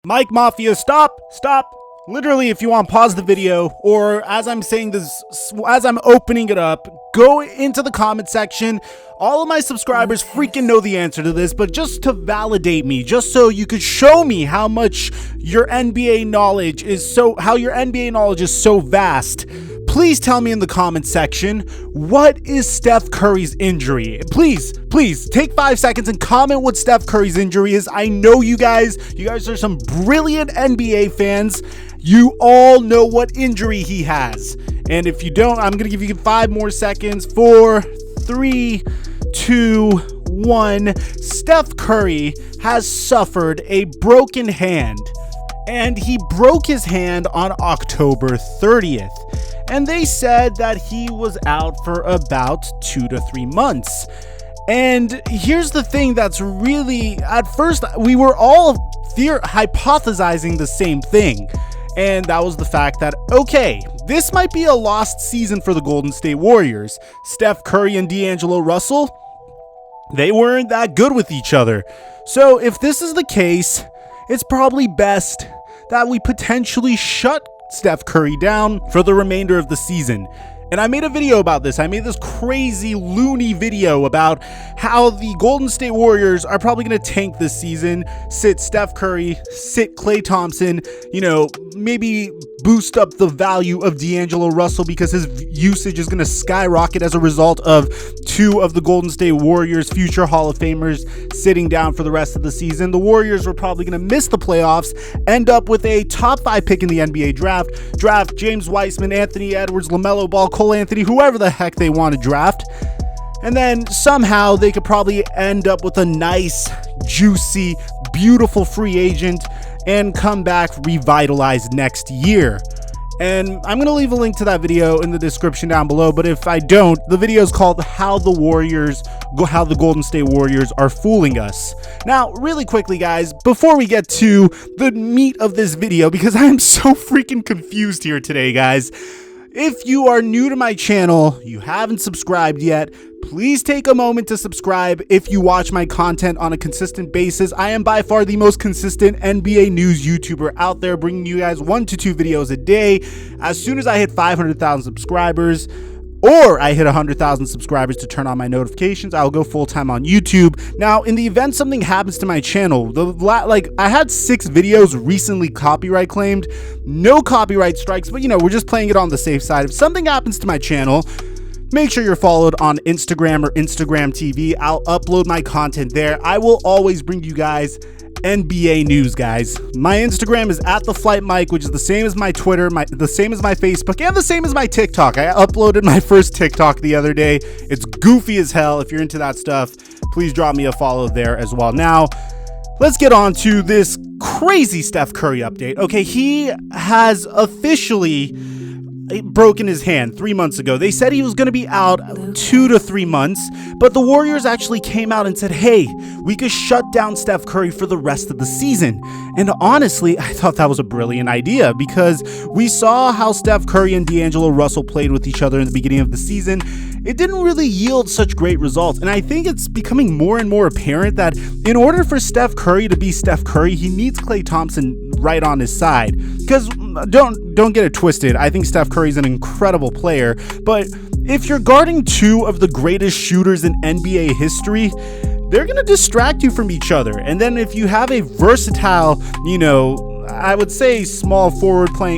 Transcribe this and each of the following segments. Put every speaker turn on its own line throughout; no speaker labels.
Mike Mafia, stop. Literally, if you want, pause the video, or as I'm saying this, as I'm opening it up, go into the comment section. All of my subscribers freaking know the answer to this, but just to validate me, just so you could show me how much your NBA knowledge is so vast, please tell me in the comment section, what is Steph Curry's injury? Please take 5 seconds and comment what Steph Curry's injury is. I know you guys are some brilliant NBA fans. You all know what injury he has. And if you don't, I'm going to give you 5 more seconds. 4, 3, 2, 1. Steph Curry has suffered a broken hand. And he broke his hand on October 30th. And they said that he was out for about 2 to 3 months. And here's the thing that's really, at first, we were all hypothesizing the same thing. And that was the fact that, okay, this might be a lost season for the Golden State Warriors. Steph Curry and D'Angelo Russell, they weren't that good with each other. So if this is the case, it's probably best that we potentially shut Steph Curry down for the remainder of the season. And I made a video about this. I made this crazy loony video about how the Golden State Warriors are probably going to tank this season, sit Steph Curry, sit Klay Thompson, maybe boost up the value of D'Angelo Russell because his usage is going to skyrocket as a result of 2 of the Golden State Warriors future Hall of Famers sitting down for the rest of the season. The Warriors were probably going to miss the playoffs, end up with a top 5 pick in the NBA draft James Wiseman, Anthony Edwards, LaMelo Ball, Cole Anthony, whoever the heck they want to draft. And then somehow they could probably end up with a nice, juicy, beautiful free agent and come back revitalized next year. And I'm going to leave a link to that video in the description down below, but if I don't, the video is called How the Golden State Warriors Are Fooling Us. Now, really quickly, guys, before we get to the meat of this video, because I am so freaking confused here today, guys. If you are new to my channel, you haven't subscribed yet, please take a moment to subscribe. If you watch my content on a consistent basis, I am by far the most consistent NBA news YouTuber out there, bringing you guys 1 to 2 videos a day. As soon as I hit 500,000 subscribers, or I hit 100,000 subscribers to turn on my notifications, I'll go full-time on YouTube. Now, in the event something happens to my channel, I had 6 videos recently copyright claimed. No copyright strikes, but we're just playing it on the safe side. If something happens to my channel, make sure you're followed on Instagram or Instagram TV. I'll upload my content there. I will always bring you guys NBA news, guys. My Instagram is @Theflightmike, which is the same as my Twitter, the same as my Facebook, and the same as my TikTok. I uploaded my first TikTok the other day. It's goofy as hell. If you're into that stuff, please drop me a follow there as well. Now, let's get on to this crazy Steph Curry update. Okay, he has officially broken his hand 3 months ago. They said he was going to be out 2 to 3 months, but the Warriors actually came out and said, hey, we could shut down Steph Curry for the rest of the season. And honestly, I thought that was a brilliant idea because we saw how Steph Curry and D'Angelo Russell played with each other in the beginning of the season. It didn't really yield such great results, and I think it's becoming more and more apparent that in order for Steph Curry to be Steph Curry, he needs Klay Thompson right on his side. Because don't get it twisted, I think Steph Curry is an incredible player, but if you're guarding 2 of the greatest shooters in NBA history, they're going to distract you from each other. And then if you have a versatile, I would say small forward, but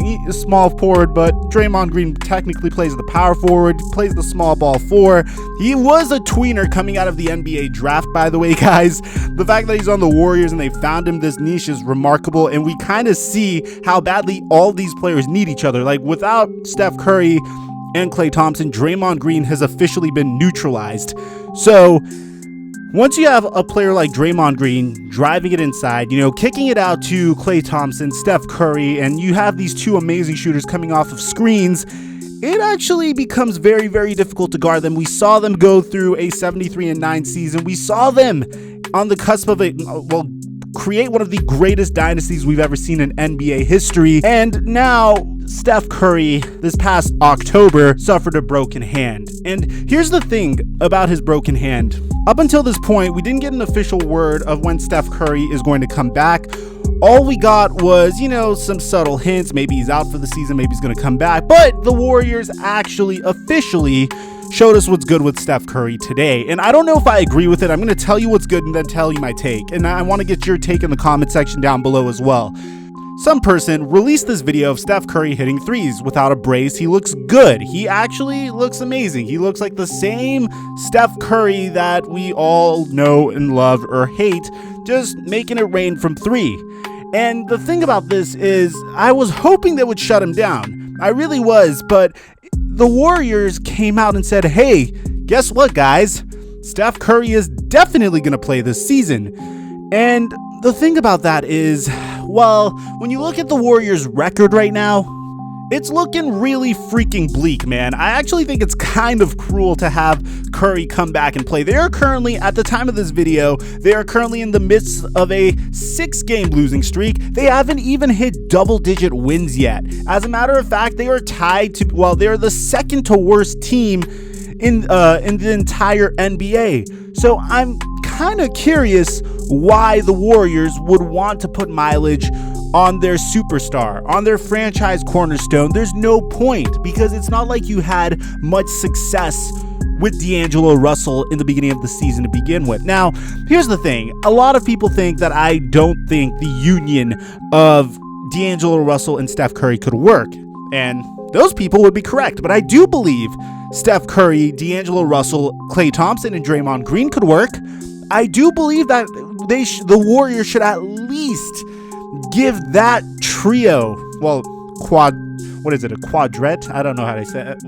Draymond Green technically plays the power forward, plays the small ball 4. He was a tweener coming out of the NBA draft, by the way, guys. The fact that he's on the Warriors and they found him this niche is remarkable, and we kind of see how badly all these players need each other. Like, without Steph Curry and Klay Thompson, Draymond Green has officially been neutralized. So once you have a player like Draymond Green driving it inside, kicking it out to Klay Thompson, Steph Curry, and you have these 2 amazing shooters coming off of screens, it actually becomes very, very difficult to guard them. We saw them go through a 73-9 season. We saw them on the cusp of create one of the greatest dynasties we've ever seen in NBA history. And now Steph Curry, this past October, suffered a broken hand. And here's the thing about his broken hand. Up until this point, we didn't get an official word of when Steph Curry is going to come back all we got was, some subtle hints. Maybe he's out for the season, maybe he's going to come back. But the Warriors actually officially showed us what's good with Steph Curry today. And I don't know if I agree with it. I'm going to tell you what's good and then tell you my take. And I want to get your take in the comment section down below as well. Some person released this video of Steph Curry hitting threes without a brace. He looks good. He actually looks amazing. He looks like the same Steph Curry that we all know and love or hate, just making it rain from three. And the thing about this is I was hoping they would shut him down. I really was, but the Warriors came out and said, hey, guess what, guys? Steph Curry is definitely going to play this season. And the thing about that is, well, when you look at the Warriors' record right now, it's looking really freaking bleak, man. I actually think it's kind of cruel to have Curry come back and play. They are currently, at the time of this video, they are currently in the midst of a 6-game losing streak. They haven't even hit double-digit wins yet. As a matter of fact, they are tied to, well, they're the second to worst team in the entire NBA. So I'm kind of curious why the Warriors would want to put mileage on their superstar, on their franchise cornerstone. There's no point, because it's not like you had much success with D'Angelo Russell in the beginning of the season to begin with. Now, here's the thing. A lot of people think that I don't think the union of D'Angelo Russell and Steph Curry could work, and those people would be correct. But I do believe Steph Curry, D'Angelo Russell, Klay Thompson, and Draymond Green could work. I do believe that the Warriors should at least give that trio, well, a quadret? I don't know how to say it.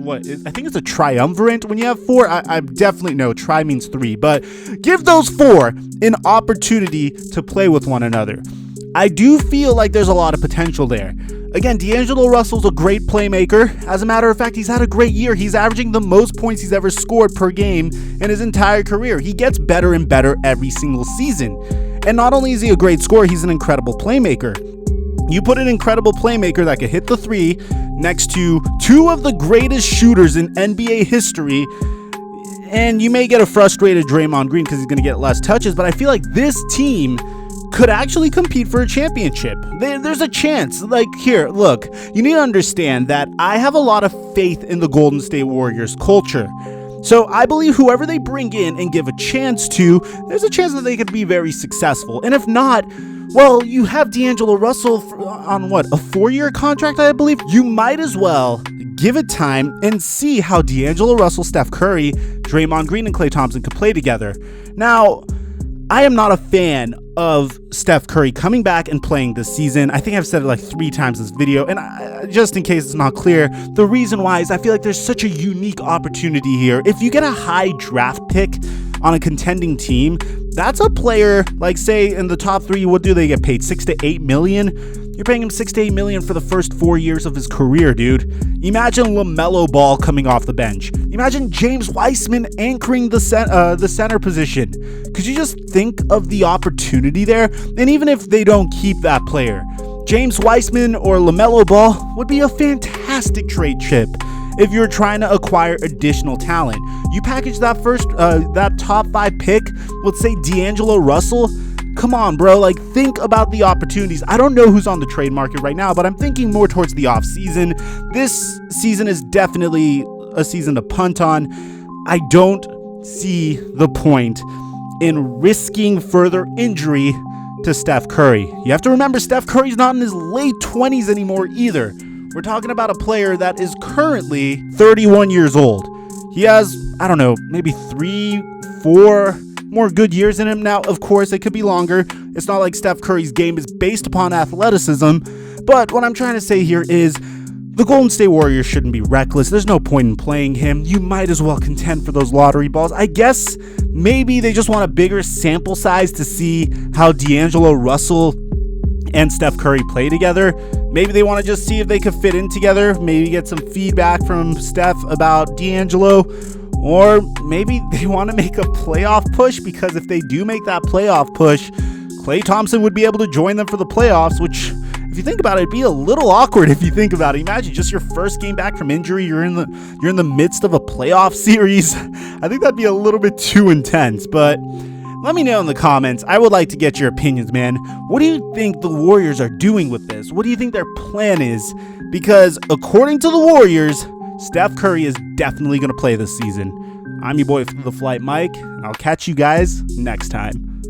I think it's a triumvirate when you have four. I definitely know tri means three, but give those four an opportunity to play with one another. I do feel like there's a lot of potential there. Again, D'Angelo Russell's a great playmaker. As a matter of fact, he's had a great year. He's averaging the most points he's ever scored per game in his entire career. He gets better and better every single season. And not only is he a great scorer, he's an incredible playmaker. You put an incredible playmaker that can hit the three next to two of the greatest shooters in NBA history, and you may get a frustrated Draymond Green because he's going to get less touches, but I feel like this team could actually compete for a championship. There's a chance. Like, here, look, you need to understand that I have a lot of faith in the Golden State Warriors culture. So I believe whoever they bring in and give a chance to, there's a chance that they could be very successful. And if not, well, you have D'Angelo Russell on what, a 4-year contract, I believe? You might as well give it time and see how D'Angelo Russell, Steph Curry, Draymond Green, and Klay Thompson could play together. Now, I am not a fan of Steph Curry coming back and playing this season. I think I've said it like 3 times in this video, and just in case it's not clear, the reason why is I feel like there's such a unique opportunity here. If you get a high draft pick on a contending team, that's a player, like say in the top 3, what do they get paid? 6 to 8 million? You're paying him 6 to 8 million for the first 4 years of his career, dude. Imagine LaMelo Ball coming off the bench. Imagine James Wiseman anchoring the center position. Could you just think of the opportunity there? And even if they don't keep that player, James Wiseman or LaMelo Ball would be a fantastic trade chip if you're trying to acquire additional talent. You package that that top 5 pick, let's say D'Angelo Russell. Come on, bro, like, think about the opportunities. I don't know who's on the trade market right now, but I'm thinking more towards the off season. This season is definitely a season to punt on. I don't see the point in risking further injury to Steph Curry. You have to remember, Steph Curry's not in his late 20s anymore either. We're talking about a player that is currently 31 years old. He has, I don't know, maybe 3, 4 more good years in him. Now, of course, it could be longer. It's not like Steph Curry's game is based upon athleticism. But what I'm trying to say here is the Golden State Warriors shouldn't be reckless. There's no point in playing him. You might as well contend for those lottery balls. I guess maybe they just want a bigger sample size to see how D'Angelo Russell and Steph Curry play together. Maybe they want to just see if they could fit in together. Maybe get some feedback from Steph about D'Angelo. Or maybe they want to make a playoff push, because if they do make that playoff push, Klay Thompson would be able to join them for the playoffs, which, if you think about it, it'd be a little awkward if you think about it. Imagine just your first game back from injury, you're in the midst of a playoff series. I think that'd be a little bit too intense, but Let me know in the comments. I would like to get your opinions, man. What do you think the Warriors are doing with this? What do you think their plan is? Because according to the Warriors, Steph Curry is definitely going to play this season. I'm your boy, Theflightmike, and I'll catch you guys next time.